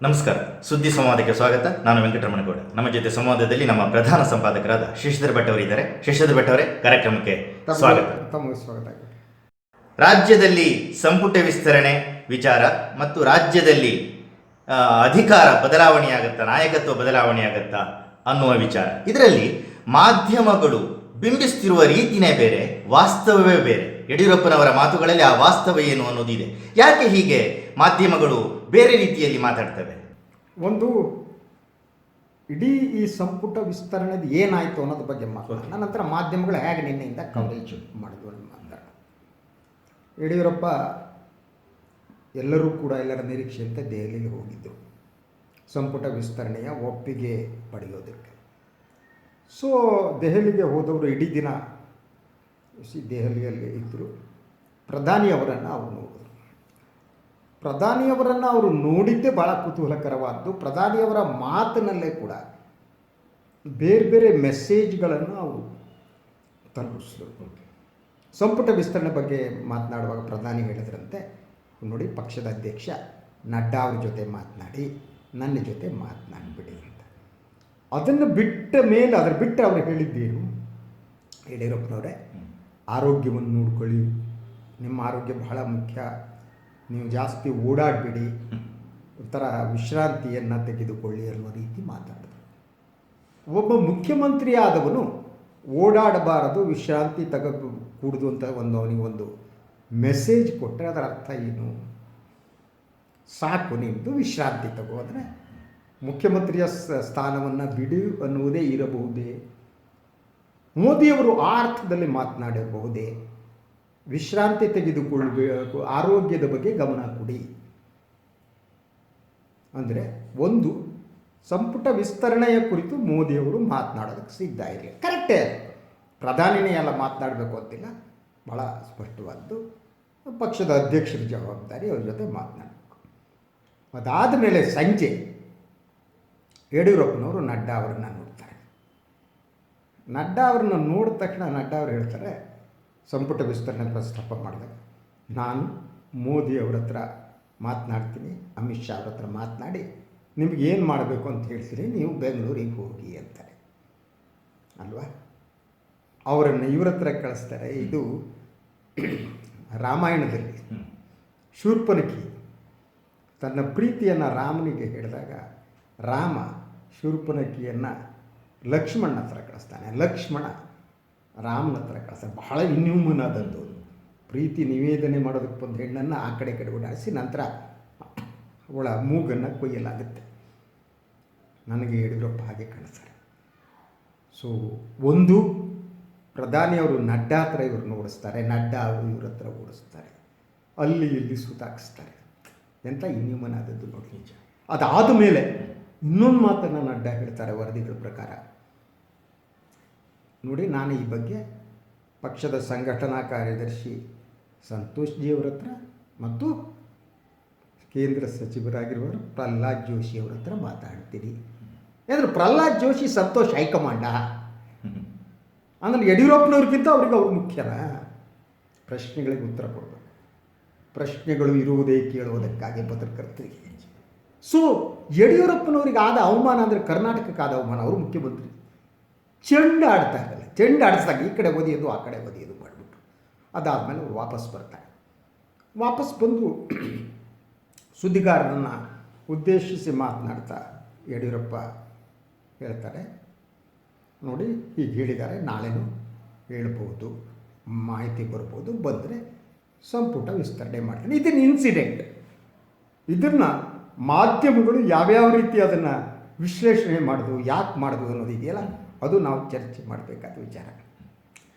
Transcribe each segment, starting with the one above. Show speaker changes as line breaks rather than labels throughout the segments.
ನಮಸ್ಕಾರ. ಸುದ್ದಿ ಸಂವಾದಕ್ಕೆ ಸ್ವಾಗತ. ನಾನು ವೆಂಕಟರಮಣಗೌಡ. ನಮ್ಮ ಜೊತೆ ಸಂವಾದದಲ್ಲಿ ನಮ್ಮ ಪ್ರಧಾನ ಸಂಪಾದಕರಾದ ಶಶಿಧರ್ ಭಟ್ ಅವರಿದ್ದಾರೆ. ಶಶಿಧರ್ ಭಟ್ ಅವರೇ, ಕಾರ್ಯಕ್ರಮಕ್ಕೆ ಸ್ವಾಗತ.
ತಮಗೆ ಸ್ವಾಗತ.
ರಾಜ್ಯದಲ್ಲಿ ಸಂಪುಟ ವಿಸ್ತರಣೆ ವಿಚಾರ ಮತ್ತು ರಾಜ್ಯದಲ್ಲಿ ಅಧಿಕಾರ ಬದಲಾವಣೆಯಾಗತ್ತಾ, ನಾಯಕತ್ವ ಬದಲಾವಣೆಯಾಗತ್ತಾ ಅನ್ನುವ ವಿಚಾರ, ಇದರಲ್ಲಿ ಮಾಧ್ಯಮಗಳು ಬಿಂಬಿಸ್ತಿರುವ ರೀತಿನೇ ಬೇರೆ, ವಾಸ್ತವವೇ ಬೇರೆ. ಯಡಿಯೂರಪ್ಪನವರ ಮಾತುಗಳಲ್ಲಿ ಆ ವಾಸ್ತವ ಏನು ಅನ್ನೋದಿದೆ. ಯಾಕೆ ಹೀಗೆ ಮಾಧ್ಯಮಗಳು ಬೇರೆ ರೀತಿಯಲ್ಲಿ ಮಾತಾಡ್ತವೆ?
ಒಂದು ಇಡೀ ಈ ಸಂಪುಟ ವಿಸ್ತರಣೆದು ಏನಾಯಿತು ಅನ್ನೋದ್ರ ಬಗ್ಗೆ ಮಾತಾಡೋಣ. ನಂತರ ಮಾಧ್ಯಮಗಳು ಹೇಗೆ ನಿನ್ನೆಯಿಂದ ಕವರೇಜ್ ಮಾಡಿದ್ವು ಅಂತ ಮಾತಾಡೋಣ. ಯಡಿಯೂರಪ್ಪ ಎಲ್ಲರೂ ಕೂಡ ಎಲ್ಲರ ನಿರೀಕ್ಷೆಯಂತೆ ದೆಹಲಿಗೆ ಹೋಗಿದ್ದರು ಸಂಪುಟ ವಿಸ್ತರಣೆಯ ಒಪ್ಪಿಗೆ ಪಡೆಯೋದಕ್ಕೆ. ಸೊ ದೆಹಲಿಗೆ ಹೋದವರು ಇಡೀ ದಿನ ದೆಹಲಿಯಲ್ಲಿ ಇದ್ದರು. ಪ್ರಧಾನಿಯವರನ್ನು ಅವರು ನೋಡಿದರು. ಪ್ರಧಾನಿಯವರನ್ನು ಅವರು ನೋಡಿದ್ದೇ ಭಾಳ ಕುತೂಹಲಕರವಾದ್ದು. ಪ್ರಧಾನಿಯವರ ಮಾತಿನಲ್ಲೇ ಕೂಡ ಬೇರೆ ಬೇರೆ ಮೆಸೇಜ್ಗಳನ್ನು ಅವರು ತಲುಪಿಸಿದರು. ಸಂಪುಟ ವಿಸ್ತರಣೆ ಬಗ್ಗೆ ಮಾತನಾಡುವಾಗ ಪ್ರಧಾನಿ ಹೇಳಿದ್ರಂತೆ, ನೋಡಿ, ಪಕ್ಷದ ಅಧ್ಯಕ್ಷ ನಡ್ಡಾ ಅವ್ರ ಜೊತೆ ಮಾತನಾಡಿ ನನ್ನ ಜೊತೆ ಮಾತನಾಡಿಬಿಡಿ ಅಂತ. ಅದನ್ನು ಬಿಟ್ಟ ಮೇಲೆ ಅದರ ಬಿಟ್ಟು ಅವರು ಹೇಳಿದ್ದೇನು, ಯಡಿಯೂರಪ್ಪನವರೇ, ಆರೋಗ್ಯವನ್ನು ನೋಡ್ಕೊಳ್ಳಿ, ನಿಮ್ಮ ಆರೋಗ್ಯ ಬಹಳ ಮುಖ್ಯ, ನೀವು ಜಾಸ್ತಿ ಓಡಾಡಬೇಡಿ, ಒಂಥರ ವಿಶ್ರಾಂತಿಯನ್ನು ತೆಗೆದುಕೊಳ್ಳಿ ಅನ್ನೋ ರೀತಿ ಮಾತಾಡಿದ್ರು. ಒಬ್ಬ ಮುಖ್ಯಮಂತ್ರಿ ಆದವನು ಓಡಾಡಬಾರದು, ವಿಶ್ರಾಂತಿ ಕೂಡುದು ಅಂತ ಅವನಿಗೊಂದು ಮೆಸೇಜ್ ಕೊಟ್ಟರೆ ಅದರ ಅರ್ಥ ಏನು? ಸಾಕು, ನಿಮ್ಮದು ವಿಶ್ರಾಂತಿ ತಗೋ ಅಂದರೆ ಮುಖ್ಯಮಂತ್ರಿಯ ಸ್ಥಾನವನ್ನು ಬಿಡು ಅನ್ನುವುದೇ ಇರಬಹುದೇ? ಮೋದಿಯವರು ಆ ಅರ್ಥದಲ್ಲಿ ಮಾತನಾಡಬಹುದೇ? ವಿಶ್ರಾಂತಿ ತೆಗೆದುಕೊಳ್ಳಬೇಕು, ಆರೋಗ್ಯದ ಬಗ್ಗೆ ಗಮನ ಕೊಡಿ ಅಂದರೆ ಒಂದು ಸಂಪುಟ ವಿಸ್ತರಣೆಯ ಕುರಿತು ಮೋದಿಯವರು ಮಾತನಾಡೋದಕ್ಕೆ ಸಿದ್ಧ ಇರಲಿ. ಕರೆಕ್ಟೇ, ಪ್ರಧಾನಿನೇ ಎಲ್ಲ ಮಾತನಾಡಬೇಕು ಅಂತಿಲ್ಲ, ಭಾಳ ಸ್ಪಷ್ಟವಾದ್ದು. ಪಕ್ಷದ ಅಧ್ಯಕ್ಷರ ಜವಾಬ್ದಾರಿ, ಅವ್ರ ಜೊತೆ ಮಾತನಾಡಬೇಕು. ಅದಾದ ಮೇಲೆ ಸಂಜೆ ಯಡಿಯೂರಪ್ಪನವರು ನಡ್ಡಾ ಅವರನ್ನು ನೋಡ್ತಾರೆ. ನಡ್ಡಾ ಅವ್ರನ್ನ ನೋಡಿದ ತಕ್ಷಣ ನಡ್ಡಾ ಅವರು ಹೇಳ್ತಾರೆ, ಸಂಪುಟ ವಿಸ್ತರಣೆ ಪ್ರಸ್ತಾಪ ಮಾಡಿದಾಗ ನಾನು ಮೋದಿ ಅವ್ರ ಹತ್ರ ಮಾತನಾಡ್ತೀನಿ, ಅಮಿತ್ ಶಾ ಅವ್ರ ಹತ್ರ ಮಾತನಾಡಿ ನಿಮ್ಗೆ ಏನು ಮಾಡಬೇಕು ಅಂತ ಹೇಳ್ತೀನಿ, ನೀವು ಬೆಂಗಳೂರಿಗೆ ಹೋಗಿ ಅಂತಾರೆ ಅಲ್ವಾ. ಅವರನ್ನು ಇವ್ರ ಹತ್ರ ಕಳಿಸ್ತಾರೆ. ಇದು ರಾಮಾಯಣದಲ್ಲಿ ಶೂರ್ಪನಖಿ ತನ್ನ ಪ್ರೀತಿಯನ್ನು ರಾಮನಿಗೆ ಹೇಳಿದಾಗ ರಾಮ ಶೂರ್ಪನಖಿಯನ್ನು ಲಕ್ಷ್ಮಣನ ಹತ್ರ ಕಳಿಸ್ತಾನೆ, ಲಕ್ಷ್ಮಣ ರಾಮನ ಹತ್ರ ಕಳಿಸ್ತಾನೆ. ಬಹಳ ಇನ್ಹ್ಯೂಮನ್ ಆದದ್ದು. ಪ್ರೀತಿ ನಿವೇದನೆ ಮಾಡೋದಕ್ಕೆ ಬಂದು ಹೆಣ್ಣನ್ನು ಆ ಕಡೆ ಓಡಾಡಿಸಿ ನಂತರ ಅವಳ ಮೂಗನ್ನು ಕೊಯ್ಯಲಾಗುತ್ತೆ. ನನಗೆ ಯಡಿಯೂರಪ್ಪ ಹಾಗೆ ಕಾಣಿಸ್ತಾರೆ. ಸೊ ಒಂದು ಪ್ರಧಾನಿಯವರು ನಡ್ಡಾ ಹತ್ರ ಇವ್ರನ್ನ ಓಡಿಸ್ತಾರೆ, ನಡ್ಡಾ ಅವರು ಇವ್ರ ಹತ್ರ ಓಡಿಸ್ತಾರೆ, ಅಲ್ಲಿ ಇಲ್ಲಿ ಸುತ್ತಾಕಿಸ್ತಾರೆ. ಎಂಥ ಇನ್ಹ್ಯೂಮನ್ ಆದದ್ದು ನೋಡಿ ನಿಜ. ಅದಾದ ಮೇಲೆ ಇನ್ನೊಂದು ಮಾತನ್ನು ನಡ್ಡಾ ಹೇಳ್ತಾರೆ ವರದಿಗಳ ಪ್ರಕಾರ. ನೋಡಿ, ನಾನು ಈ ಬಗ್ಗೆ ಪಕ್ಷದ ಸಂಘಟನಾ ಕಾರ್ಯದರ್ಶಿ ಸಂತೋಷ್ ಜಿ ಅವರ ಹತ್ರ ಮತ್ತು ಕೇಂದ್ರ ಸಚಿವರಾಗಿರುವರು ಪ್ರಹ್ಲಾದ್ ಜೋಶಿ ಅವರ ಹತ್ರ ಮಾತಾಡ್ತೀನಿ. ಯಾಕಂದರೆ ಪ್ರಹ್ಲಾದ್ ಜೋಶಿ ಸಂತೋಷ್ ಹೈಕಮಾಂಡ ಅಂದರೆ ಯಡಿಯೂರಪ್ಪನವ್ರಿಗಿಂತ ಅವ್ರಿಗೆ ಅವ್ರು ಮುಖ್ಯನ? ಪ್ರಶ್ನೆಗಳಿಗೆ ಉತ್ತರ ಕೊಡಬೇಕು. ಪ್ರಶ್ನೆಗಳು ಇರುವುದೇ ಕೇಳುವುದಕ್ಕಾಗಿ ಪತ್ರಕರ್ತರಿಗೆ. ಸೊ ಯಡಿಯೂರಪ್ಪನವ್ರಿಗೆ ಆದ ಅವಮಾನ ಅಂದರೆ ಕರ್ನಾಟಕಕ್ಕೆ ಆದ ಅವಮಾನ. ಅವರು ಮುಖ್ಯಮಂತ್ರಿ ಚೆಂಡು ಆಡ್ತಾ ಇರಲ್ಲ, ಚೆಂಡು ಆಡಿಸಿದಾಗ ಈ ಕಡೆ ಒದಿಯೋದು ಆ ಕಡೆ ಒದಿಯೋದು ಮಾಡಿಬಿಟ್ಟು ಅದಾದಮೇಲೆ ಅವರು ವಾಪಸ್ ಬರ್ತಾರೆ. ವಾಪಸ್ ಬಂದು ಸುದ್ದಿಗಾರರನ್ನು ಉದ್ದೇಶಿಸಿ ಮಾತನಾಡ್ತಾ ಯಡಿಯೂರಪ್ಪ ಹೇಳ್ತಾರೆ, ನೋಡಿ ಹೀಗೆ ಹೇಳಿದ್ದಾರೆ, ನಾಳೆನೂ ಹೇಳ್ಬೋದು, ಮಾಹಿತಿ ಬರ್ಬೋದು, ಬಂದರೆ ಸಂಪುಟ ವಿಸ್ತರಣೆ ಮಾಡ್ತೀನಿ. ಇದನ್ನು ಇನ್ಸಿಡೆಂಟ್, ಇದನ್ನು ಮಾಧ್ಯಮಗಳು ಯಾವ್ಯಾವ ರೀತಿ ಅದನ್ನು ವಿಶ್ಲೇಷಣೆ ಮಾಡೋದು, ಯಾಕೆ ಮಾಡೋದು ಅನ್ನೋದು ಇದೆಯಲ್ಲ, ಅದು ನಾವು ಚರ್ಚೆ ಮಾಡಬೇಕಾದ ವಿಚಾರ.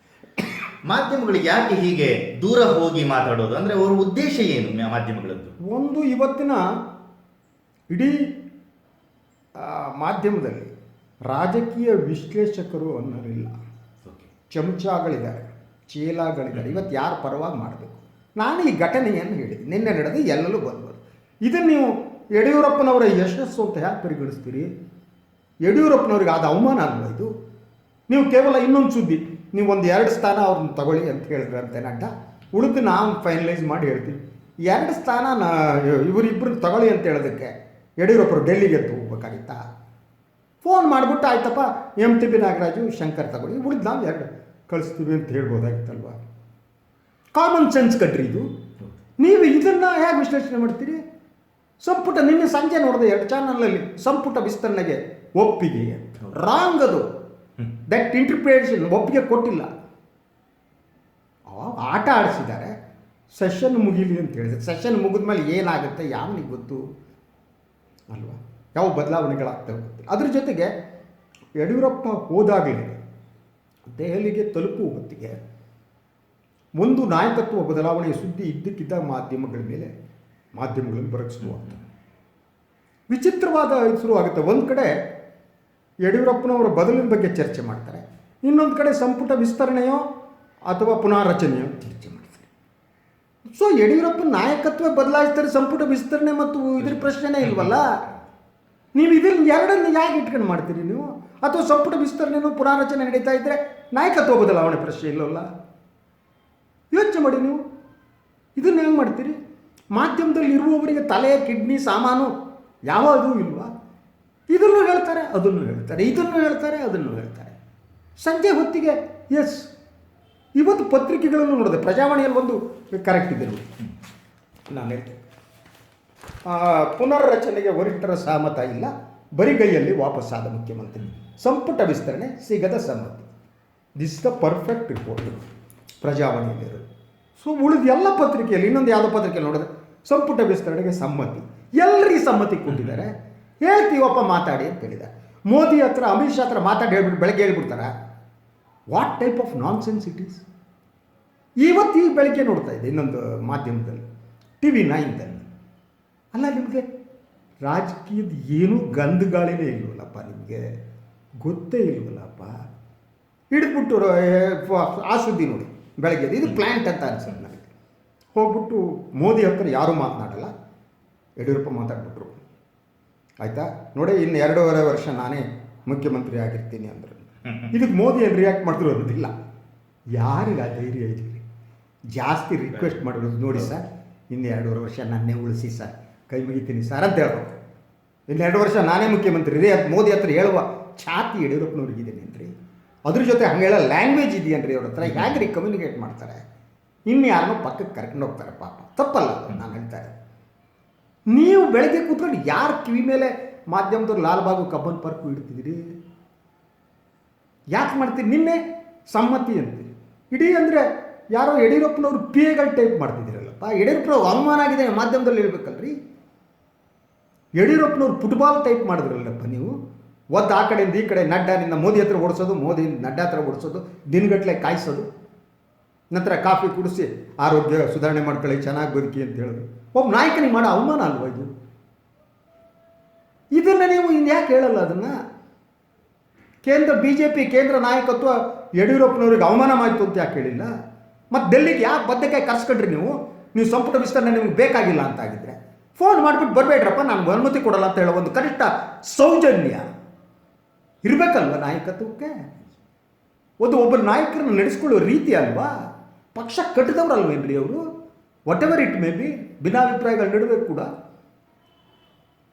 ಮಾಧ್ಯಮಗಳಿಗೆ ಯಾಕೆ ಹೀಗೆ ದೂರ ಹೋಗಿ ಮಾತಾಡೋದು? ಅಂದರೆ ಅವರ ಉದ್ದೇಶ ಏನು ಮಾಧ್ಯಮಗಳದ್ದು?
ಒಂದು ಇವತ್ತಿನ ಇಡೀ ಮಾಧ್ಯಮದಲ್ಲಿ ರಾಜಕೀಯ ವಿಶ್ಲೇಷಕರು ಅನ್ನೋರಿಲ್ಲ, ಚಮಚಗಳಿದ್ದಾರೆ, ಚೇಲಾಗಳಿದ್ದಾರೆ. ಇವತ್ತು ಯಾರ ಪರವಾಗಿ ಮಾಡಬೇಕು? ನಾನು ಈ ಘಟನೆಯನ್ನು ಹೇಳಿದೆ, ನಿನ್ನೆ ನಡೆದು ಎಲ್ಲರೂ ಬಂದ್ಬೋದು. ಇದನ್ನು ನೀವು ಯಡಿಯೂರಪ್ಪನವರ ಯಶಸ್ಸು ಅಂತ ಯಾಕೆ ಪರಿಗಣಿಸ್ತೀರಿ? ಯಡಿಯೂರಪ್ಪನವ್ರಿಗೆ ಆದ ಅವಮಾನ ಅಲ್ವ ಇದು? ನೀವು ಕೇವಲ ಇನ್ನೊಂದು ಸುದ್ದಿ, ನೀವು ಒಂದು 2 ಸ್ಥಾನ ಅವ್ರನ್ನ ತಗೊಳ್ಳಿ ಅಂತ ಹೇಳಿದ್ರಂತೆ ನಡ್ಡಾ, ಉಳಿದು ನಾವು ಫೈನಲೈಸ್ ಮಾಡಿ ಹೇಳ್ತೀವಿ. 2 ಸ್ಥಾನ ಇವರಿಬ್ಬರು ತಗೊಳ್ಳಿ ಅಂತ ಹೇಳೋದಕ್ಕೆ ಯಡಿಯೂರಪ್ಪರು ಡೆಲ್ಲಿಗೆ ಎದ್ದು ಹೋಗ್ಬೇಕಾಗಿತ್ತಾ? ಫೋನ್ ಮಾಡಿಬಿಟ್ಟು ಆಯ್ತಪ್ಪ MTB ನಾಗರಾಜು ಶಂಕರ್ ತಗೊಳ್ಳಿ, ಉಳಿದು ನಾವು ಎರಡು ಕಳಿಸ್ತೀವಿ ಅಂತ ಹೇಳ್ಬೋದಾಗಿತ್ತಲ್ವ? ಕಾಮನ್ ಸೆನ್ಸ್ ಕಟ್ರಿ ಇದು. ನೀವು ಇದನ್ನು ಹೇಗೆ ವಿಶ್ಲೇಷಣೆ ಮಾಡ್ತೀರಿ? ಸಂಪುಟ ನಿನ್ನೆ ಸಂಜೆ ನೋಡಿದೆ 2 ಚಾನಲಲ್ಲಿ ಸಂಪುಟ ವಿಸ್ತರಣೆಗೆ ಒಪ್ಪಿಗೆ, ರಾಂಗ್ ಅದು. ದಟ್ ಇಂಟರ್ಪ್ರಿಟೇಷನ್ ಒಪ್ಪಿಗೆ ಕೊಟ್ಟಿಲ್ಲ. ಅವಾಗ ಆಟ ಆಡಿಸಿದ್ದಾರೆ. ಸೆಷನ್ ಮುಗೀಲಿ ಅಂತ ಹೇಳಿದ್ರೆ ಸೆಷನ್ ಮುಗಿದ ಮೇಲೆ ಏನಾಗುತ್ತೆ ಯಾವನಿಗೆ ಗೊತ್ತು ಅಲ್ವಾ? ಯಾವ ಬದಲಾವಣೆಗಳಾಗ್ತವೆ ಗೊತ್ತಿಲ್ಲ. ಅದ್ರ ಜೊತೆಗೆ ಯಡಿಯೂರಪ್ಪ ಹೋದಾಗಲೇ ದೆಹಲಿಗೆ ತಲುಪುವ ಹೊತ್ತಿಗೆ ಒಂದು ನಾಯಕತ್ವ ಬದಲಾವಣೆಯ ಸುದ್ದಿ ಇದ್ದಕ್ಕಿದ್ದ ಮಾಧ್ಯಮಗಳಲ್ಲಿ ಬರೋಕ್ಕೆ ಶುರುವಾಗ್ತದೆ. ವಿಚಿತ್ರವಾದ ಶುರುವಾಗುತ್ತೆ. ಒಂದು ಕಡೆ ಯಡಿಯೂರಪ್ಪನವರ ಬದಲಿನ ಬಗ್ಗೆ ಚರ್ಚೆ ಮಾಡ್ತಾರೆ, ಇನ್ನೊಂದು ಕಡೆ ಸಂಪುಟ ವಿಸ್ತರಣೆಯೋ ಅಥವಾ ಪುನಾರಚನೆಯೋ ಚರ್ಚೆ ಮಾಡ್ತಾರೆ. ಸೊ ಯಡಿಯೂರಪ್ಪನ ನಾಯಕತ್ವ ಬದಲಾಯಿಸ್ತಾರೆ, ಸಂಪುಟ ವಿಸ್ತರಣೆ ಮತ್ತು ಇದ್ರ ಪ್ರಶ್ನೆನೇ ಇಲ್ವಲ್ಲ. ನೀವು ಇದನ್ನು ಎರಡನ್ನು ಯಾಕೆ ಇಟ್ಕೊಂಡು ಮಾಡ್ತೀರಿ ನೀವು? ಅಥವಾ ಸಂಪುಟ ವಿಸ್ತರಣೆನೂ ಪುನಾರಚನೆ ನಡೀತಾ ಇದ್ದರೆ ನಾಯಕತ್ವ ಬದಲಾವಣೆ ಪ್ರಶ್ನೆ ಇಲ್ಲವಲ್ಲ? ಯೋಚನೆ ಮಾಡಿ ನೀವು ಇದನ್ನು ಹೆಂಗೆ ಮಾಡ್ತೀರಿ? ಮಾಧ್ಯಮದಲ್ಲಿ ಇರುವವರಿಗೆ ತಲೆ, ಕಿಡ್ನಿ, ಸಾಮಾನು ಯಾವುದೂ ಇಲ್ವಾ? ಇದನ್ನು ಹೇಳ್ತಾರೆ, ಅದನ್ನು ಹೇಳ್ತಾರೆ, ಇದನ್ನು ಹೇಳ್ತಾರೆ, ಅದನ್ನು ಹೇಳ್ತಾರೆ. ಸಂಜೆ ಹೊತ್ತಿಗೆ ಎಸ್, ಇವತ್ತು ಪತ್ರಿಕೆಗಳನ್ನು ನೋಡಿದೆ, ಪ್ರಜಾವಾಣಿಯಲ್ಲಿ ಒಂದು ಕರೆಕ್ಟ್ ಇದೆ ನೋಡಿ, ನಾನು ಹೇಳ್ತೇನೆ, ಪುನರ್ರಚನೆಗೆ ವರಿಷ್ಠರ ಸಹಮತ ಇಲ್ಲ, ಬರಿಗೈಯಲ್ಲಿ ವಾಪಸ್ಸಾದ ಮುಖ್ಯಮಂತ್ರಿ, ಸಂಪುಟ ವಿಸ್ತರಣೆ ಸಿಗದ ಸಮ್ಮತಿ. ದಿಸ್ ದ ಪರ್ಫೆಕ್ಟ್ ರಿಪೋರ್ಟ್ ಪ್ರಜಾವಾಣಿಯಲ್ಲಿರೋದು. ಸೊ ಉಳಿದ ಎಲ್ಲ ಪತ್ರಿಕೆಯಲ್ಲಿ, ಇನ್ನೊಂದು ಯಾವುದೋ ಪತ್ರಿಕೆಯಲ್ಲಿ ನೋಡಿದ್ರೆ ಸಂಪುಟ ವಿಸ್ತರಣೆಗೆ ಸಮ್ಮತಿ. ಎಲ್ಲರಿಗೆ ಸಮ್ಮತಿ ಕೊಟ್ಟಿದ್ದಾರೆ, ಹೇಳ್ತೀವಪ್ಪ ಮಾತಾಡಿ ಅಂತ ಹೇಳಿದ್ದಾರೆ. ಮೋದಿ ಹತ್ರ, ಅಮಿತ್ ಶಾ ಹತ್ರ ಮಾತಾಡಿ ಹೇಳ್ಬಿಟ್ಟು ಬೆಳಗ್ಗೆ ಹೇಳ್ಬಿಡ್ತಾರ? What type of nonsense it is? ಇವತ್ತು ಈ ಬೆಳಗ್ಗೆ ನೋಡ್ತಾ ಇದ್ದೆ ಇನ್ನೊಂದು ಮಾಧ್ಯಮದಲ್ಲಿ, TV9ದಲ್ಲಿ. ಅಲ್ಲ, ನಿಮಗೆ ರಾಜಕೀಯದ ಏನೂ ಗಂಧಗಾಳಿನೇ ಇಲ್ವಲ್ಲಪ್ಪ, ನಿಮಗೆ ಗೊತ್ತೇ ಇಲ್ವಲ್ಲಪ್ಪ. ಹಿಡಿದ್ಬಿಟ್ಟು ಆ ಸುದ್ದಿ ನೋಡಿ ಬೆಳಗ್ಗೆ, ಇದು ಪ್ಲ್ಯಾಂಟ್ ಅಂತ ಅನ್ಸುತ್ತೆ ನನಗೆ. ಹೋಗ್ಬಿಟ್ಟು ಮೋದಿ ಹತ್ರ ಯಾರೂ ಮಾತನಾಡಲ್ಲ, ಯಡಿಯೂರಪ್ಪ ಮಾತಾಡ್ಬಿಟ್ರು. ಆಯಿತಾ, ನೋಡಿ ಇನ್ನು 2.5 ವರ್ಷ ನಾನೇ ಮುಖ್ಯಮಂತ್ರಿ ಆಗಿರ್ತೀನಿ ಅಂದರು. ಇದಕ್ಕೆ ಮೋದಿ ಏನು ರಿಯಾಕ್ಟ್ ಮಾಡಿದ್ರು ಅನ್ನೋದಿಲ್ಲ. ಯಾರಿಗೆ ಆ ಧೈರ್ಯ ಇದೀರಿ? ಜಾಸ್ತಿ ರಿಕ್ವೆಸ್ಟ್ ಮಾಡಿರೋದು, ನೋಡಿ ಸರ್ ಇನ್ನು 2.5 ವರ್ಷ ನನ್ನೇ ಉಳಿಸಿ ಸರ್, ಕೈ ಮುಗಿತೀನಿ ಸರ್ ಅಂತ ಹೇಳ್ಬೇಕು. ಇನ್ನು 2 ವರ್ಷ ನಾನೇ ಮುಖ್ಯಮಂತ್ರಿ ರೀ ಅದು ಮೋದಿ ಹತ್ರ ಹೇಳುವ ಛಾತಿ ಯಡಿಯೂರಪ್ಪನವ್ರಿಗಿದ್ದೀನಿ ಅಂದ್ರಿ. ಅದ್ರ ಜೊತೆ ಹಂಗೆ ಹೇಳೋ ಲ್ಯಾಂಗ್ವೇಜ್ ಇದೆಯನ್ರಿ ಅವ್ರ ಹತ್ರ, ಹೇಗೆ ರೀ ಕಮ್ಯುನಿಕೇಟ್ ಮಾಡ್ತಾರೆ? ಇನ್ನು ಯಾರನ್ನೋ ಪಕ್ಕಕ್ಕೆ ಕರ್ಕೊಂಡು ಹೋಗ್ತಾರೆ, ಪಾಪ ತಪ್ಪಲ್ಲ ನಾನು ಹೇಳ್ತಾರೆ. ನೀವು ಬೆಳಗ್ಗೆ ಕೂತ್ಕೊಂಡು ಯಾರು ಕಿವಿ ಮೇಲೆ ಮಾಧ್ಯಮದವ್ರು ಲಾಲ್ಬಾಗು ಕಬ್ಬನ್ ಪಾರ್ಕು ಇಡ್ತಿದ್ದೀರಿ? ಯಾಕೆ ಮಾಡ್ತೀರಿ? ನಿನ್ನೆ ಸಮ್ಮತಿ ಅಂತೀರಿ, ಇಡೀ ಅಂದರೆ ಯಾರೋ ಯಡಿಯೂರಪ್ಪನವ್ರು PAಗಳು ಟೈಪ್ ಮಾಡ್ತಿದ್ದೀರಲ್ಲಪ್ಪ. ಯಡಿಯೂರಪ್ಪನವ್ರು ಅವಮಾನ ಆಗಿದೆ ಮಾಧ್ಯಮದಲ್ಲಿ ಹೇಳ್ಬೇಕಲ್ರಿ. ಯಡಿಯೂರಪ್ಪನವ್ರು ಫುಟ್ಬಾಲ್ ಟೈಪ್ ಮಾಡಿದ್ರಲ್ಲಪ್ಪ ನೀವು. ಒದ್ದು ಆ ಕಡೆಯಿಂದ ಈ ಕಡೆ ನಡ್ಡಾನಿಂದ ಮೋದಿ ಹತ್ರ ಓಡಿಸೋದು, ಮೋದಿಯಿಂದ ನಡ್ಡಾ ಹತ್ರ ಓಡಿಸೋದು, ದಿನಗಟ್ಟಲೆ ಕಾಯಿಸೋದು, ನಂತರ ಕಾಫಿ ಕುಡಿಸಿ ಆರೋಗ್ಯ ಸುಧಾರಣೆ ಮಾಡ್ಕೊಳ್ಳಿ, ಚೆನ್ನಾಗಿ ಬದುಕಿ ಅಂತ ಹೇಳೋದು. ಒಬ್ಬ ನಾಯಕನಿಗೆ ಮಾಡೋ ಅವಮಾನ ಅಲ್ವ ಇದು? ಇದನ್ನು ನೀವು ಇನ್ಯಾಕೆ ಹೇಳಲ್ಲ? ಅದನ್ನು BJP ಕೇಂದ್ರ ನಾಯಕತ್ವ ಯಡಿಯೂರಪ್ಪನವ್ರಿಗೆ ಅವಮಾನ ಮಾಡಿತು ಅಂತ ಯಾಕೆ ಹೇಳಿಲ್ಲ? ಮತ್ತು ಡೆಲ್ಲಿಗೆ ಯಾಕೆ ಬದ್ದಕಾಯಿ ಕರ್ಸ್ಕೊಂಡ್ರಿ ನೀವು? ನೀವು ಸಂಪುಟ ವಿಸ್ತರಣೆ ನಿಮ್ಗೆ ಬೇಕಾಗಿಲ್ಲ ಅಂತ ಆಗಿದ್ರೆ ಫೋನ್ ಮಾಡಿಬಿಟ್ಟು ಬರಬೇಡ್ರಪ್ಪ, ನಾನು ಅನುಮತಿ ಕೊಡಲ್ಲ ಅಂತ ಹೇಳೋ ಒಂದು ಕನಿಷ್ಠ ಸೌಜನ್ಯ ಇರಬೇಕಲ್ವ ನಾಯಕತ್ವಕ್ಕೆ? ಒಬ್ಬ ನಾಯಕರನ್ನು ನಡೆಸ್ಕೊಳ್ಳೋ ರೀತಿ ಅಲ್ವಾ? ಪಕ್ಷ ಕಟ್ಟಿದವ್ರಲ್ವೇನ್ರಿ ಅವರು? Whatever it may be, ಭಿನ್ನಾಭಿಪ್ರಾಯಗಳ ನಡುವೆ ಕೂಡ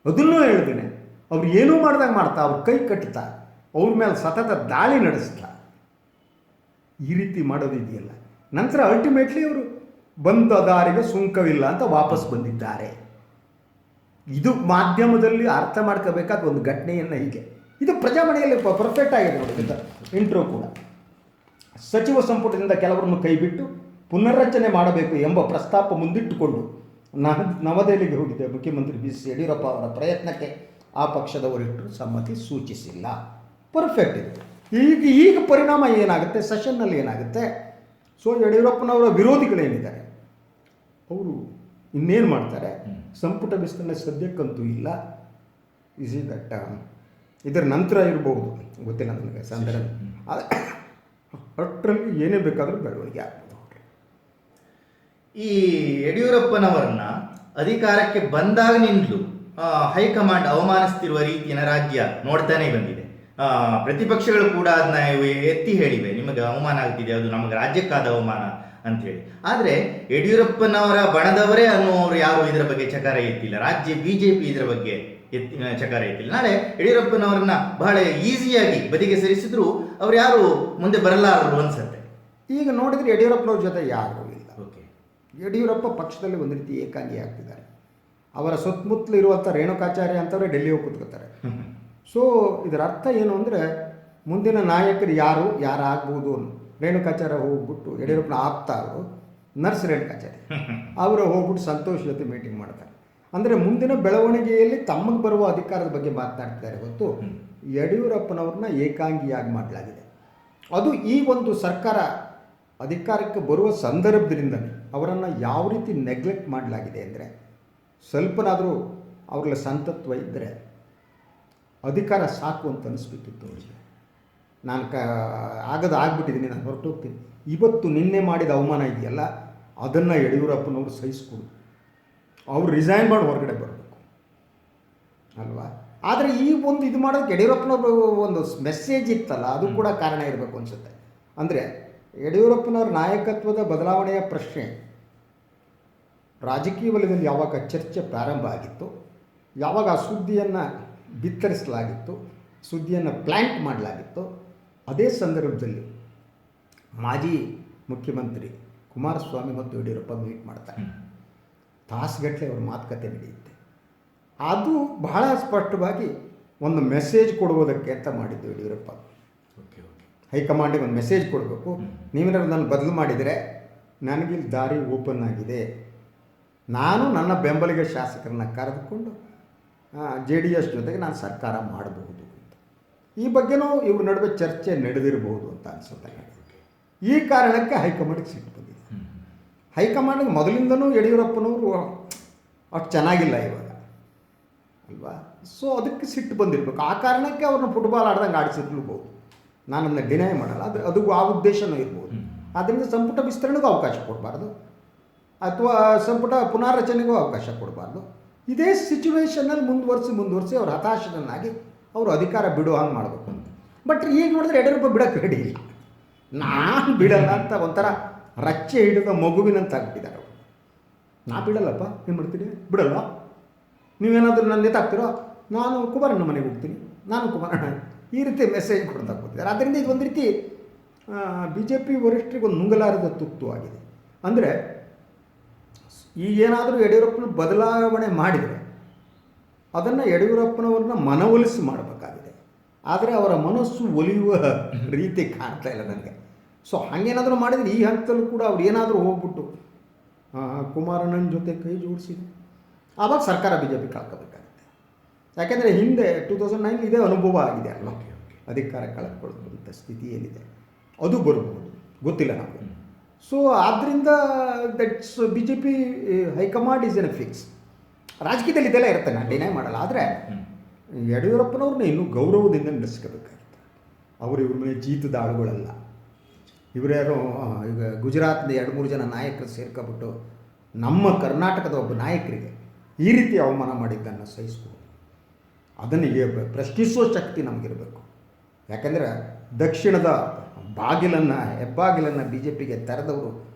ಅದನ್ನೂ ಹೇಳಿದ್ದೇನೆ, ಅವ್ರು ಏನೂ ಮಾಡ್ದಾಗ ಮಾಡ್ತಾ, ಅವ್ರ ಕೈ ಕಟ್ತಾ, ಅವ್ರ ಮೇಲೆ ಸತತ ದಾಳಿ ನಡೆಸ್ತಾ, ಈ ರೀತಿ ಮಾಡೋದಿದೆಯಲ್ಲ. ನಂತರ ಅಲ್ಟಿಮೇಟ್ಲಿ ಅವರು ಬಂದ ದಾರಿಗೆ ಸುಂಕವಿಲ್ಲ ಅಂತ ವಾಪಸ್ ಬಂದಿದ್ದಾರೆ. ಇದು ಮಾಧ್ಯಮದಲ್ಲಿ ಅರ್ಥ ಮಾಡ್ಕೋಬೇಕಾದ ಒಂದು ಘಟನೆಯನ್ನು ಹೀಗೆ. ಇದು ಪ್ರಜಾವಾಣಿಯಲ್ಲಿ ಪರ್ಫೆಕ್ಟ್ ಆಗಿದೆ ನೋಡಿ ಇಂಟ್ರೋ ಕೂಡ. ಸಚಿವ ಸಂಪುಟದಿಂದ ಕೆಲವರನ್ನು ಕೈಬಿಟ್ಟು ಪುನರ್ರಚನೆ ಮಾಡಬೇಕು ಎಂಬ ಪ್ರಸ್ತಾಪ ಮುಂದಿಟ್ಟುಕೊಂಡು ನವದೆಹಲಿಗೆ ಹೋಗಿದ್ದೆ ಮುಖ್ಯಮಂತ್ರಿ BC ಯಡಿಯೂರಪ್ಪ ಅವರ ಪ್ರಯತ್ನಕ್ಕೆ ಆ ಪಕ್ಷದ ವರಿಷ್ಠರು ಸಮ್ಮತಿ ಸೂಚಿಸಿಲ್ಲ. ಪರ್ಫೆಕ್ಟ್ ಇದೆ. ಈಗ ಪರಿಣಾಮ ಏನಾಗುತ್ತೆ, ಸೆಷನ್ನಲ್ಲಿ ಏನಾಗುತ್ತೆ? ಸೊ ಯಡಿಯೂರಪ್ಪನವರ ವಿರೋಧಿಗಳೇನಿದ್ದಾರೆ ಅವರು ಇನ್ನೇನು ಮಾಡ್ತಾರೆ? ಸಂಪುಟ ವಿಸ್ತರಣೆ ಸದ್ಯಕ್ಕಂತೂ ಇಲ್ಲ. ಇಸ್ ದಟ್ ಇದರ ನಂತರ ಇರಬಹುದು, ಗೊತ್ತಿಲ್ಲ ನನಗೆ ಸಂದರ್ಭ. ಅಷ್ಟರಲ್ಲಿ ಏನೇ ಬೇಕಾದರೂ ಬೆಳವಣಿಗೆ ಆಗ್ಬೋದು.
ಈ ಯಡಿಯೂರಪ್ಪನವರನ್ನ ಅಧಿಕಾರಕ್ಕೆ ಬಂದಾಗಿನಿಂದಲೂ ಹೈಕಮಾಂಡ್ ಅವಮಾನಿಸ್ತಿರುವ ರೀತಿಯನ್ನು ರಾಜ್ಯ ನೋಡ್ತಾನೆ ಬಂದಿದೆ. ಪ್ರತಿಪಕ್ಷಗಳು ಕೂಡ ಅದನ್ನ ಎತ್ತಿ ಹೇಳಿವೆ, ನಿಮಗೆ ಅವಮಾನ ಆಗ್ತಿದೆ, ಅದು ನಮಗೆ ರಾಜ್ಯಕ್ಕಾದ ಅವಮಾನ ಅಂಥೇಳಿ. ಆದರೆ ಯಡಿಯೂರಪ್ಪನವರ ಬಣದವರೇ ಅನ್ನುವರು ಯಾರು ಇದರ ಬಗ್ಗೆ ಚಕಾರ ಎತ್ತಿಲ್ಲ. ರಾಜ್ಯ BJP ಇದರ ಬಗ್ಗೆ ಚಕಾರ ಎತ್ತಿಲ್ಲ. ನಾಳೆ ಯಡಿಯೂರಪ್ಪನವರನ್ನ ಬಹಳ ಈಸಿಯಾಗಿ ಬದಿಗೆ ಸರಿಸಿದ್ರು ಅವ್ರು ಯಾರು ಮುಂದೆ ಬರಲಾರರು ಅನ್ಸತ್ತೆ.
ಈಗ ನೋಡಿದ್ರೆ ಯಡಿಯೂರಪ್ಪನವ್ರ ಜೊತೆ ಯಾರೂ ಇಲ್ಲ.
ಓಕೆ.
ಯಡಿಯೂರಪ್ಪ ಪಕ್ಷದಲ್ಲಿ ಒಂದು ರೀತಿ ಏಕಾಂಗಿ ಆಗ್ತಿದ್ದಾರೆ. ಅವರ ಸುತ್ತಮುತ್ತಲು ಇರುವಂಥ ರೇಣುಕಾಚಾರ್ಯ ಅಂತವರೇ ಡೆಲ್ಲಿ ಹೋಗಿ ಕೂತ್ಕೋತಾರೆ. ಸೊ ಇದರ ಅರ್ಥ ಏನು ಅಂದರೆ ಮುಂದಿನ ನಾಯಕರು ಯಾರಾಗ್ಬೋದು. ರೇಣುಕಾಚಾರ್ಯ ಹೋಗ್ಬಿಟ್ಟು ಯಡಿಯೂರಪ್ಪನ ಆಪ್ತಾರು ನರ್ಸ್ ರೇಣುಕಾಚಾರ್ಯ ಅವರು ಹೋಗ್ಬಿಟ್ಟು ಸಂತೋಷ್ ಜೊತೆ ಮೀಟಿಂಗ್ ಮಾಡ್ತಾರೆ. ಅಂದರೆ ಮುಂದಿನ ಬೆಳವಣಿಗೆಯಲ್ಲಿ ತಮಗೆ ಬರುವ ಅಧಿಕಾರದ ಬಗ್ಗೆ ಮಾತನಾಡ್ತಿದ್ದಾರೆ ಹೊತ್ತು ಯಡಿಯೂರಪ್ಪನವ್ರನ್ನ ಏಕಾಂಗಿಯಾಗಿ ಮಾಡಲಾಗಿದೆ. ಅದು ಈ ಒಂದು ಸರ್ಕಾರ ಅಧಿಕಾರಕ್ಕೆ ಬರುವ ಸಂದರ್ಭದಿಂದ ಅವರನ್ನು ಯಾವ ರೀತಿ ನೆಗ್ಲೆಕ್ಟ್ ಮಾಡಲಾಗಿದೆ ಅಂದರೆ, ಸ್ವಲ್ಪನಾದರೂ ಅವ್ರಲ್ಲಿ ಸಂತತ್ವ ಇದ್ದರೆ ಅಧಿಕಾರ ಸಾಕು ಅಂತ ಅನಿಸ್ಬೇಕಿತ್ತು ಅವರಿಗೆ. ನಾನು ಆಗ್ಬಿಟ್ಟಿದ್ದೀನಿ, ನಾನು ಹೊರಟೋಗ್ತೀನಿ. ಇವತ್ತು ನಿನ್ನೆ ಮಾಡಿದ ಅವಮಾನ ಇದೆಯಲ್ಲ, ಅದನ್ನು ಯಡಿಯೂರಪ್ಪನವರು ಸಹಿಸ್ಕೊಡು. ಅವರು ರಿಸೈನ್ ಮಾಡಿ ಹೊರಗಡೆ ಬರಬೇಕು ಅಲ್ವಾ. ಆದರೆ ಈ ಒಂದು ಇದು ಮಾಡೋದಕ್ಕೆ ಯಡಿಯೂರಪ್ಪನವ್ರ ಒಂದು ಮೆಸೇಜ್ ಇತ್ತಲ್ಲ, ಅದು ಕೂಡ ಕಾರಣ ಇರಬೇಕು ಅನಿಸುತ್ತೆ. ಅಂದರೆ ಯಡಿಯೂರಪ್ಪನವ್ರ ನಾಯಕತ್ವದ ಬದಲಾವಣೆಯ ಪ್ರಶ್ನೆ ರಾಜಕೀಯ ವಲಯದಲ್ಲಿ ಯಾವಾಗ ಚರ್ಚೆ ಪ್ರಾರಂಭ ಆಗಿತ್ತು, ಯಾವಾಗ ಆ ಸುದ್ದಿಯನ್ನು ಬಿತ್ತರಿಸಲಾಗಿತ್ತು, ಸುದ್ದಿಯನ್ನು ಪ್ಲ್ಯಾಂಟ್ ಮಾಡಲಾಗಿತ್ತು, ಅದೇ ಸಂದರ್ಭದಲ್ಲಿ ಮಾಜಿ ಮುಖ್ಯಮಂತ್ರಿ ಕುಮಾರಸ್ವಾಮಿ ಮತ್ತು ಯಡಿಯೂರಪ್ಪ ಮೀಟ್ ಮಾಡ್ತಾರೆ. ತಾಸುಗಟ್ಟಲೆ ಅವ್ರ ಮಾತುಕತೆ ನಡೆಯುತ್ತೆ. ಅದು ಬಹಳ ಸ್ಪಷ್ಟವಾಗಿ ಒಂದು ಮೆಸೇಜ್ ಕೊಡುವುದಕ್ಕೆ ಅಂತ ಮಾಡಿದ್ದು ಯಡಿಯೂರಪ್ಪ. ಹೈಕಮಾಂಡಿಗೆ ಒಂದು ಮೆಸೇಜ್ ಕೊಡಬೇಕು, ನೀವೇನಾದ್ರು ನನ್ನ ಬದಲು ಮಾಡಿದರೆ ನನಗಿಲ್ಲಿ ದಾರಿ ಓಪನ್ ಆಗಿದೆ, ನಾನು ನನ್ನ ಬೆಂಬಲಿಗ ಶಾಸಕರನ್ನ ಕರೆದುಕೊಂಡು JDS ಜೊತೆಗೆ ನಾನು ಸರ್ಕಾರ ಮಾಡಬಹುದು ಅಂತ. ಈ ಬಗ್ಗೆನೂ ಇವ್ರ ನಡುವೆ ಚರ್ಚೆ ನಡೆದಿರಬಹುದು ಅಂತ ಅನಿಸುತ್ತೆ. ಈ ಕಾರಣಕ್ಕೆ ಹೈಕಮಾಂಡಿಗೆ ಸಿಟ್ಟು ಬಂದಿದೆ. ಹೈಕಮಾಂಡಿಗೆ ಮೊದಲಿಂದನೂ ಯಡಿಯೂರಪ್ಪನವರು ಅಷ್ಟು ಚೆನ್ನಾಗಿಲ್ಲ ಇವಾಗ ಅಲ್ವಾ. ಸೊ ಅದಕ್ಕೆ ಸಿಟ್ಟು ಬಂದಿರಬೇಕು. ಆ ಕಾರಣಕ್ಕೆ ಅವ್ರನ್ನ ಫುಟ್ಬಾಲ್ ಆಡ್ದಂಗೆ ಆಡಿಸಿರ್ಬೋದು, ನಾನನ್ನ ಡಿನೈ ಮಾಡಲ್ಲ. ಅದು ಆ ಉದ್ದೇಶನೂ ಇರ್ಬೋದು. ಆದ್ದರಿಂದ ಸಂಪುಟ ವಿಸ್ತರಣೆಗೂ ಅವಕಾಶ ಕೊಡಬಾರ್ದು, ಅಥವಾ ಸಂಪುಟ ಪುನಾರಚನೆಗೂ ಅವಕಾಶ ಕೊಡಬಾರ್ದು. ಇದೇ ಸಿಚುವೇಶನಲ್ಲಿ ಮುಂದುವರಿಸಿ ಅವ್ರು ಹತಾಶನನ್ನಾಗಿ ಅವರು ಅಧಿಕಾರ ಬಿಡೋ ಹಂಗೆ ಮಾಡಬೇಕು ಅಂತ. ಬಟ್ ಈಗ ನೋಡಿದ್ರೆ ಯಡಿಯೂರಪ್ಪ ಬಿಡೋಕ್ಕೆ ರೆಡಿ ಇಲ್ಲ. ನಾನು ಬಿಡಲ್ಲ ಅಂತ ಒಂಥರ ರಚ್ಚೆ ಹಿಡಿದ ಮಗುವಿನಂತ ಆಗ್ಬಿಟ್ಟಿದ್ದಾರೆ ಅವರು. ನಾ ಬಿಡಲ್ಲಪ್ಪ, ಏನು ಮಾಡ್ತೀನಿ, ಬಿಡಲ್ಲ. ನೀವೇನಾದರೂ ನನ್ನ ನೆತ್ತಾಗ್ತಿರೋ, ನಾನು ಕುಮಾರಣ್ಣ ಮನೆಗೆ ಹೋಗ್ತೀನಿ, ನಾನು ಕುಮಾರಣ್ಣ, ಈ ರೀತಿ ಮೆಸೇಜ್ ಕೊಡ್ತಾ ಕೂತಿದ್ದಾರೆ. ಆದ್ದರಿಂದ ಇದು ಒಂದು ರೀತಿ BJP ವರಿಷ್ಠರಿಗೆ ಒಂದು ನುಂಗಲಾರದ ತುತ್ತು ಆಗಿದೆ. ಅಂದರೆ ಈಗೇನಾದರೂ ಯಡಿಯೂರಪ್ಪನ ಬದಲಾವಣೆ ಮಾಡಿದರೆ ಅದನ್ನು ಯಡಿಯೂರಪ್ಪನವ್ರನ್ನ ಮನವೊಲಿಸಿ ಮಾಡಬೇಕಾಗಿದೆ. ಆದರೆ ಅವರ ಮನಸ್ಸು ಒಲಿಯುವ ರೀತಿ ಕಾಣ್ತಾ ಇಲ್ಲ ನನಗೆ. ಸೊ ಹಾಗೇನಾದರೂ ಮಾಡಿದರೆ ಈ ಹಂತದಲ್ಲೂ ಕೂಡ ಅವ್ರು ಏನಾದರೂ ಹೋಗ್ಬಿಟ್ಟು ಕುಮಾರಣ್ಣನ ಜೊತೆ ಕೈ ಜೋಡಿಸಿದೆ, ಆವಾಗ ಸರ್ಕಾರ BJP ಕಳ್ಕೋಬೇಕಾಗುತ್ತೆ. ಯಾಕೆಂದರೆ ಹಿಂದೆ 2009 ಇದೇ ಅನುಭವ ಆಗಿದೆ ಅಲ್ಲ, ಅಧಿಕಾರ ಕಳ್ಕೊಳ್ಳುವಂಥ ಸ್ಥಿತಿ ಏನಿದೆ ಅದು ಬರ್ಬೋದು, ಗೊತ್ತಿಲ್ಲ ನಮಗೆ. ಸೊ ಆದ್ದರಿಂದ that's BJP high command is N fix. ರಾಜಕೀಯದಲ್ಲಿ ಇದೆಲ್ಲ ಇರುತ್ತೆ, ನಾನು ಡಿನೈ ಮಾಡಲ್ಲ. ಆದರೆ ಯಡಿಯೂರಪ್ಪನವ್ರನ್ನ ಇನ್ನೂ ಗೌರವದಿಂದ ನಡೆಸ್ಕೋಬೇಕಾಗುತ್ತೆ. ಅವರು ಇವ್ರ ಮೇಲೆ ಜೀತದ ಆಳುಗಳಲ್ಲ. ಇವರ್ಯಾರು ಈಗ ಗುಜರಾತ್ನ 2-3 ಜನ ನಾಯಕರು ಸೇರ್ಕೊಬಿಟ್ಟು ನಮ್ಮ ಕರ್ನಾಟಕದ ಒಬ್ಬ ನಾಯಕರಿಗೆ ಈ ರೀತಿ ಅವಮಾನ ಮಾಡಿದ್ದನ್ನು ಸಹಿಸ್ಬೋದು. ಅದನ್ನು ಪ್ರಶ್ನಿಸುವ ಶಕ್ತಿ ನಮಗಿರಬೇಕು. ಯಾಕಂದರೆ ದಕ್ಷಿಣದ ಹೆಬ್ಬಾಗಿಲನ್ನು BJPಗೆ ತೆರೆದವರು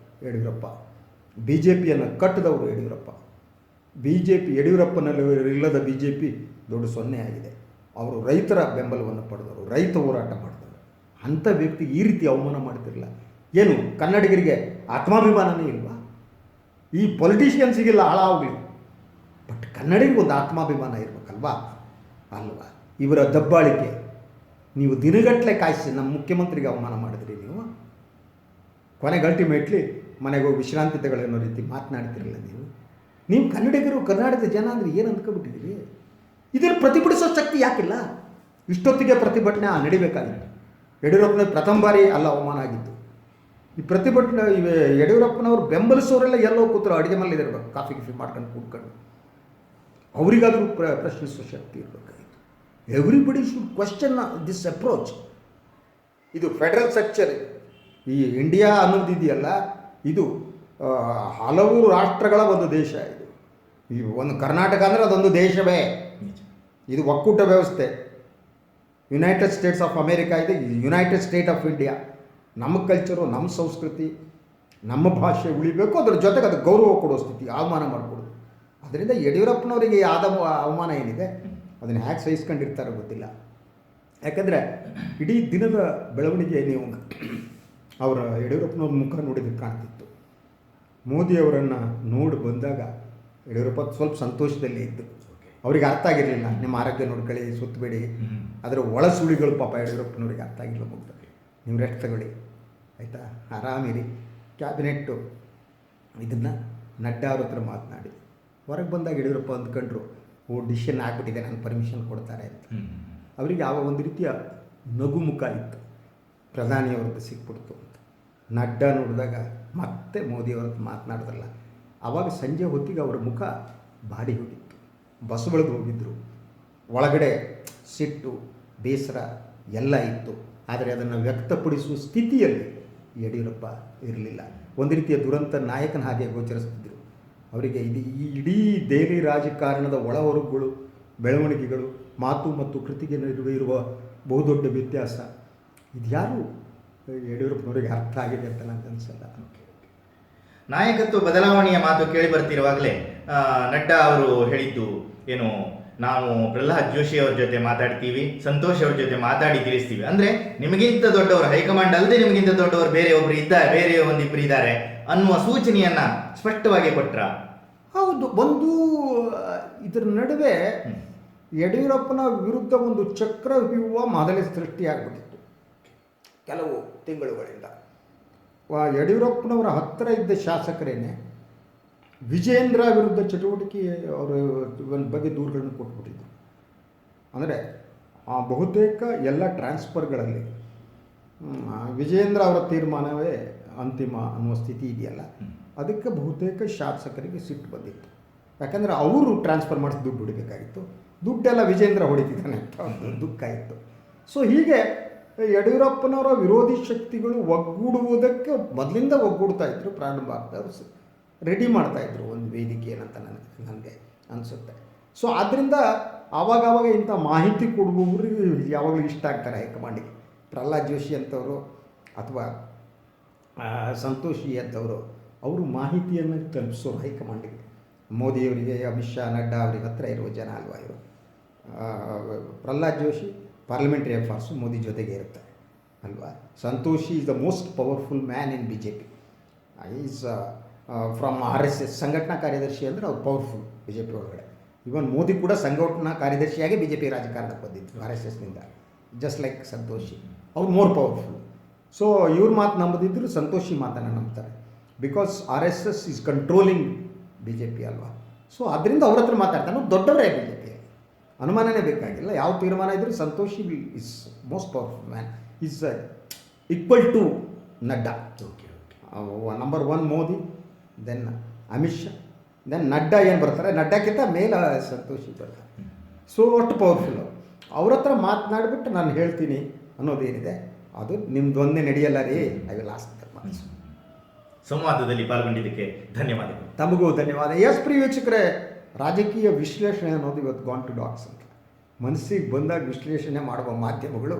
ಯಡಿಯೂರಪ್ಪ, BJPಯನ್ನು ಕಟ್ಟಿದವರು ಯಡಿಯೂರಪ್ಪ. ಯಡಿಯೂರಪ್ಪನಲ್ಲಿ ಇಲ್ಲದ BJP ದೊಡ್ಡ ಸೊನ್ನೆ ಆಗಿದೆ. ಅವರು ರೈತರ ಬೆಂಬಲವನ್ನು ಪಡೆದವರು, ರೈತ ಹೋರಾಟ ಮಾಡಿದವರು. ಅಂಥ ವ್ಯಕ್ತಿ ಈ ರೀತಿ ಅವಮಾನ ಮಾಡ್ತಿರಲಿಲ್ಲ. ಏನು ಕನ್ನಡಿಗರಿಗೆ ಆತ್ಮಾಭಿಮಾನನೇ ಇಲ್ವಾ? ಈ ಪೊಲಿಟಿಷಿಯನ್ಸಿಗೆಲ್ಲ ಹಾಳಾಗಲಿ, ಬಟ್ ಕನ್ನಡಿಗರಿಗೆ ಒಂದು ಆತ್ಮಾಭಿಮಾನ ಇರಬೇಕಲ್ವಾ ಅಲ್ವಾ? ಇವರ ದಬ್ಬಾಳಿಕೆ ನೀವು ದಿನಗಟ್ಟಲೆ ಕಾಯಿಸಿ ನಮ್ಮ ಮುಖ್ಯಮಂತ್ರಿಗೆ ಅವಮಾನ ಮಾಡಿದ್ರಿ. ಕೊನೆಗೆ ಅಲ್ಟಿಮೇಟ್ಲಿ ಮನೆಗೆ ಹೋಗಿ ವಿಶ್ರಾಂತಿ ತಗೊಳ್ಳೋ ರೀತಿ ಮಾತನಾಡ್ತಿರಲಿಲ್ಲ ನೀವು ಕನ್ನಡಿಗರು, ಕರ್ನಾಟಕದ ಜನ ಅಂದರೆ ಏನು ಅಂದ್ಕೊಬಿಟ್ಟಿದ್ದೀರಿ? ಇದನ್ನು ಪ್ರತಿಭಟಿಸೋ ಶಕ್ತಿ ಯಾಕಿಲ್ಲ? ಇಷ್ಟೊತ್ತಿಗೆ ಪ್ರತಿಭಟನೆ ನಡಿಬೇಕಾಗಿತ್ತು. ಯಡಿಯೂರಪ್ಪನ ಪ್ರಥಮ ಬಾರಿ ಅಲ್ಲ ಅವಮಾನ ಆಗಿತ್ತು. ಈ ಪ್ರತಿಭಟನೆ ಯಡಿಯೂರಪ್ಪನವರು ಬೆಂಬಲಿಸೋರೆಲ್ಲ ಎಲ್ಲೋ ಕೂತರು ಅಡುಗೆ ಮನೇಲಿ ಇರಬೇಕು, ಕಾಫಿ ಮಾಡ್ಕೊಂಡು ಕೂತ್ಕೊಂಡು. ಅವರಿಗಾದರೂ ಪ್ರಶ್ನಿಸುವ ಶಕ್ತಿ ಇರಬೇಕಾಗಿತ್ತು. Everybody should question this approach. ಇದು ಫೆಡರಲ್ ಸ್ಟ್ರಕ್ಚರ್. ಈ ಇಂಡಿಯಾ ಅನ್ನೋದಿದೆಯಲ್ಲ, ಇದು ಹಲವು ರಾಷ್ಟ್ರಗಳ ಒಂದು ದೇಶ. ಈ ಒಂದು ಕರ್ನಾಟಕ ಅಂದರೆ ಅದೊಂದು ದೇಶವೇ. ಇದು ಒಕ್ಕೂಟ ವ್ಯವಸ್ಥೆ. ಯುನೈಟೆಡ್ ಸ್ಟೇಟ್ಸ್ ಆಫ್ ಅಮೇರಿಕಾ ಇದೆ, ಯುನೈಟೆಡ್ ಸ್ಟೇಟ್ ಆಫ್ ಇಂಡಿಯಾ. ನಮ್ಮ ಕಲ್ಚರು, ನಮ್ಮ ಸಂಸ್ಕೃತಿ, ನಮ್ಮ ಭಾಷೆ ಉಳಿಬೇಕು, ಅದರ ಜೊತೆಗೆ ಅದಕ್ಕೆ ಗೌರವ ಕೊಡೋ ಸ್ಥಿತಿ, ಅವಮಾನ ಮಾಡಿಕೊಡೋದು. ಅದರಿಂದ ಯಡಿಯೂರಪ್ಪನವರಿಗೆ ಆದ ಅವಮಾನ ಏನಿದೆ ಅದನ್ನು ಹೇಗೆ ಸಹಿಸ್ಕೊಂಡಿರ್ತಾರೋ ಗೊತ್ತಿಲ್ಲ. ಯಾಕಂದರೆ ಇಡೀ ದಿನದ ಬೆಳವಣಿಗೆ ನೀವು ಅವರ ಯಡಿಯೂರಪ್ಪನವ್ರ ಮುಖ ನೋಡಿದ್ರೆ ಕಾಣ್ತಿತ್ತು. ಮೋದಿಯವರನ್ನು ನೋಡಿ ಬಂದಾಗ ಯಡಿಯೂರಪ್ಪ ಸ್ವಲ್ಪ ಸಂತೋಷದಲ್ಲೇ ಇದ್ದು, ಅವರಿಗೆ ಅರ್ಥ ಆಗಿರಲಿಲ್ಲ, ನಿಮ್ಮ ಆರೋಗ್ಯ ನೋಡ್ಕೊಳ್ಳಿ, ಸುತ್ತಬೇಡಿ, ಅದರ ಒಳ ಸುಳಿಗಳು ಪಾಪ ಯಡಿಯೂರಪ್ಪನವ್ರಿಗೆ ಅರ್ಥ ಆಗಿಲ್ಲ. ಮುಗ್ದಲ್ಲಿ ನೀವು ರೆಸ್ಟ್ ತಗೊಳ್ಳಿ, ಆಯಿತಾ, ಆರಾಮಿರಿ. ಕ್ಯಾಬಿನೆಟ್ಟು ಇದನ್ನು ನಡ್ಡಾ ಅವ್ರ ಹತ್ರ ಮಾತನಾಡಿ ಹೊರಗೆ ಬಂದಾಗ ಯಡಿಯೂರಪ್ಪ ಅಂದ್ಕೊಂಡ್ರು, ಡಿಸಿಷನ್ ಆಗಿಬಿಟ್ಟಿದೆ, ನಾನು ಪರ್ಮಿಷನ್ ಕೊಡ್ತಾರೆ ಅಂತ. ಅವರಿಗೆ ಆವಾಗ ಒಂದು ರೀತಿಯ ನಗು ಮುಖ ಇತ್ತು, ಪ್ರಧಾನಿಯವ್ರದ್ದು ಸಿಕ್ಬಿಡ್ತು ಅಂತ. ನಡ್ಡಾ ನೋಡಿದಾಗ ಮತ್ತೆ ಮೋದಿಯವ್ರದ್ದು ಮಾತನಾಡಿದ್ರಲ್ಲ, ಆವಾಗ ಸಂಜೆ ಹೊತ್ತಿಗೆ ಅವರ ಮುಖ ಬಾಡಿ ಹೋಗಿತ್ತು, ಬಸವಳಿದು ಹೋಗಿದ್ದರು. ಒಳಗಡೆ ಸಿಟ್ಟು, ಬೇಸರ ಎಲ್ಲ ಇತ್ತು. ಆದರೆ ಅದನ್ನು ವ್ಯಕ್ತಪಡಿಸುವ ಸ್ಥಿತಿಯಲ್ಲಿ ಯಡಿಯೂರಪ್ಪ ಇರಲಿಲ್ಲ. ಒಂದು ರೀತಿಯ ದುರಂತ ನಾಯಕನ ಹಾಗೆ ಗೋಚರಿಸ್ತಿದ್ದರು. ಅವರಿಗೆ ಈ ಇಡೀ ದೆಹಲಿ ರಾಜಕಾರಣದ ಒಳ ಹೊರಗುಗಳು, ಬೆಳವಣಿಗೆಗಳು, ಮಾತು ಮತ್ತು ಕೃತಿಗೆ ನಡುವೆ ಇರುವ ಬಹುದೊಡ್ಡ ವ್ಯತ್ಯಾಸ ಇದ್ಯಾರು ಯಡಿಯೂರಪ್ಪನವರಿಗೆ ಅರ್ಥ ಆಗಿದೆ ಅಂತ ನನಗೆ ಅನಿಸಲ್ಲ.
ನಾಯಕತ್ವ ಬದಲಾವಣೆಯ ಮಾತು ಕೇಳಿ ಬರ್ತಿರುವಾಗಲೇ ನಡ್ಡಾ ಅವರು ಹೇಳಿದ್ದು ಏನು, ನಾವು ಪ್ರಹ್ಲಾದ್ ಜೋಶಿ ಅವ್ರ ಜೊತೆ ಮಾತಾಡ್ತೀವಿ, ಸಂತೋಷ್ ಅವ್ರ ಜೊತೆ ಮಾತಾಡಿ ತಿಳಿಸ್ತೀವಿ. ಅಂದ್ರೆ ನಿಮಗಿಂತ ದೊಡ್ಡವರು, ಹೈಕಮಾಂಡ್ ಅಲ್ಲದೆ ನಿಮಗಿಂತ ದೊಡ್ಡವರು ಬೇರೆ ಒಬ್ರು ಇದ್ದಾರೆ, ಬೇರೆ ಒಂದಿಬ್ಬರು ಇದ್ದಾರೆ ಅನ್ನುವ ಸೂಚನೆಯನ್ನ ಸ್ಪಷ್ಟವಾಗಿ ಕೊಟ್ರ.
ಹೌದು, ಒಂದು ಇದರ ನಡುವೆ ಯಡಿಯೂರಪ್ಪನ ವಿರುದ್ಧ ಒಂದು ಚಕ್ರವ್ಯೂಹ ಮೊದಲೇ ಸೃಷ್ಟಿಯಾಗ್ಬಿಟ್ಟಿತ್ತು ಕೆಲವು ತಿಂಗಳುಗಳಿಂದ. ಯಡಿಯೂರಪ್ಪನವರ ಹತ್ತಿರ ಇದ್ದ ಶಾಸಕರೇನೆ ವಿಜೇಂದ್ರ ವಿರುದ್ಧ ಚಟುವಟಿಕೆ ಅವರ ಬಗ್ಗೆ ದೂರುಗಳನ್ನು ಕೊಟ್ಬಿಟ್ಟಿದ್ರು. ಅಂದರೆ ಬಹುತೇಕ ಎಲ್ಲ ಟ್ರಾನ್ಸ್ಫರ್ಗಳಲ್ಲಿ ವಿಜೇಂದ್ರ ಅವರ ತೀರ್ಮಾನವೇ ಅಂತಿಮ ಅನ್ನುವ ಸ್ಥಿತಿ ಇದೆಯಲ್ಲ, ಅದಕ್ಕೆ ಬಹುತೇಕ ಶಾಸಕರಿಗೆ ಸಿಟ್ಟು ಬಂದಿತ್ತು. ಯಾಕಂದರೆ ಅವರು ಟ್ರಾನ್ಸ್ಫರ್ ಮಾಡಿಸಿ ದುಡ್ಡು ಹೊಡಿಬೇಕಾಗಿತ್ತು, ದುಡ್ಡೆಲ್ಲ ವಿಜೇಂದ್ರ ಹೊಡಿತಿದ್ದಾನೆ ಅಂತ ಒಂದು ದುಃಖ ಇತ್ತು. ಸೊ ಹೀಗೆ ಯಡಿಯೂರಪ್ಪನವರ ವಿರೋಧಿ ಶಕ್ತಿಗಳು ಒಗ್ಗೂಡುವುದಕ್ಕೆ ಮೊದಲಿಂದ ಒಗ್ಗೂಡ್ತಾ ಇದ್ರು, ಪ್ರಾರಂಭ ಆಗ್ತಾಯಿದ್ರು, ರೆಡಿ ಮಾಡ್ತಾಯಿದ್ರು ಒಂದು ವೇದಿಕೆ ಏನಂತ ನನಗೆ ಅನಿಸುತ್ತೆ. ಸೊ ಆದ್ದರಿಂದ ಆವಾಗವಾಗ ಇಂಥ ಮಾಹಿತಿ ಕೊಡುವವರು ಯಾವಾಗಲೂ ಇಷ್ಟ ಆಗ್ತಾರೆ ಹೈಕಮಾಂಡಿಗೆ. ಪ್ರಹ್ಲಾದ್ ಜೋಶಿ ಅಂತವರು ಅಥವಾ ಸಂತೋಷಿ ಅಂತವರು, ಅವರು ಮಾಹಿತಿಯನ್ನು ತಲುಪಿಸೋರು ಹೈಕಮಾಂಡಿಗೆ. ಮೋದಿಯವರಿಗೆ, ಅಮಿತ್ ಶಾ, ನಡ್ಡಾ ಅವರಿಗೆ ಹತ್ತಿರ ಇರುವ ಜನ ಅಲ್ವಾ ಇವರು. ಪ್ರಹ್ಲಾದ್ ಜೋಶಿ ಪಾರ್ಲಿಮೆಂಟ್ರಿ ಅಫೇರ್ಸು ಮೋದಿ ಜೊತೆಗೆ ಇರುತ್ತೆ ಅಲ್ವಾ. Santoshi is the most powerful man in BJP. Is from RSS, ಸಂಘಟನಾ ಕಾರ್ಯದರ್ಶಿ ಅಂದರೆ ಅವ್ರು ಪವರ್ಫುಲ್ BJP ಒಳಗಡೆ. ಇವನ್ ಮೋದಿ ಕೂಡ ಸಂಘಟನಾ ಕಾರ್ಯದರ್ಶಿಯಾಗಿ BJP ರಾಜಕಾರಣಕ್ಕೆ ಬಂದಿದ್ರು RSSನಿಂದ, ಜಸ್ಟ್ ಲೈಕ್ ಸಂತೋಷಿ. ಅವ್ರು ಮೋರ್ ಪವರ್ಫುಲ್. ಸೊ ಇವ್ರ ಮಾತು ನಂಬದಿದ್ದರು, ಸಂತೋಷಿ ಮಾತನ್ನು ನಂಬ್ತಾರೆ. Because RSS is controlling BJP ಅಲ್ವಾ. ಸೊ ಅದರಿಂದ ಅವ್ರ ಹತ್ರ ಮಾತಾಡ್ತಾನೆ, ದೊಡ್ಡವರೇ BJP, ಅನುಮಾನನೇ ಬೇಕಾಗಿಲ್ಲ. ಯಾವ ತೀರ್ಮಾನ ಇದ್ದರೂ Santosh is most powerful man, is equal to Nadda. Number 1 Modi, then Amit Shah, then Nadda ಏನು ಬರ್ತಾರೆ, ನಡ್ಡಾಕ್ಕಿಂತ ಮೇಲೆ ಸಂತೋಷಿ ಬರ್ತಾರೆ. ಸೊ ಅಷ್ಟು ಪವರ್ಫುಲ್ಲು. ಅವ್ರ ಹತ್ರ ಮಾತನಾಡಿಬಿಟ್ಟು ನಾನು ಹೇಳ್ತೀನಿ ಅನ್ನೋದೇನಿದೆ ಅದು ನಿಮ್ದೊಂದೇ ನಡೆಯಲ್ಲ ರೀ. I will ask that.
ಸಂವಾದದಲ್ಲಿ ಪಾಲ್ಗೊಂಡಿದ್ದಕ್ಕೆ ಧನ್ಯವಾದಗಳು.
ತಮಗೂ ಧನ್ಯವಾದ. ಪ್ರಿಯ ವೀಕ್ಷಕರೇ, ರಾಜಕೀಯ ವಿಶ್ಲೇಷಣೆ ಅನ್ನೋದು ಇವತ್ತು ಗಾನ್ ಟು ಡಾಗ್ಸ್ ಅಂತ. ಮನಸ್ಸಿಗೆ ಬಂದಾಗ ವಿಶ್ಲೇಷಣೆ ಮಾಡುವ ಮಾಧ್ಯಮಗಳು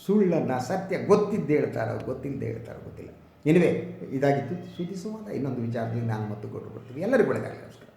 ಸುಳ್ಳನ್ನು ಸತ್ಯ ಗೊತ್ತಿದ್ದೇ ಹೇಳ್ತಾರೋ ಗೊತ್ತಿಲ್ಲದೆ ಹೇಳ್ತಾರೋ ಗೊತ್ತಿಲ್ಲ. ಎನಿವೆ, ಇದಾಗಿತ್ತು ಸುದ್ದಿ ಸಂವಾದ. ಇನ್ನೊಂದು ವಿಚಾರದಲ್ಲಿ ನಾನು ಮತ್ತು ಕೊಟ್ಟು ಬರ್ತೀವಿ. ಎಲ್ಲರಿಗೂ ಒಳ್ಳೆಯದಾಗಲಿ. ನಮಸ್ಕಾರ.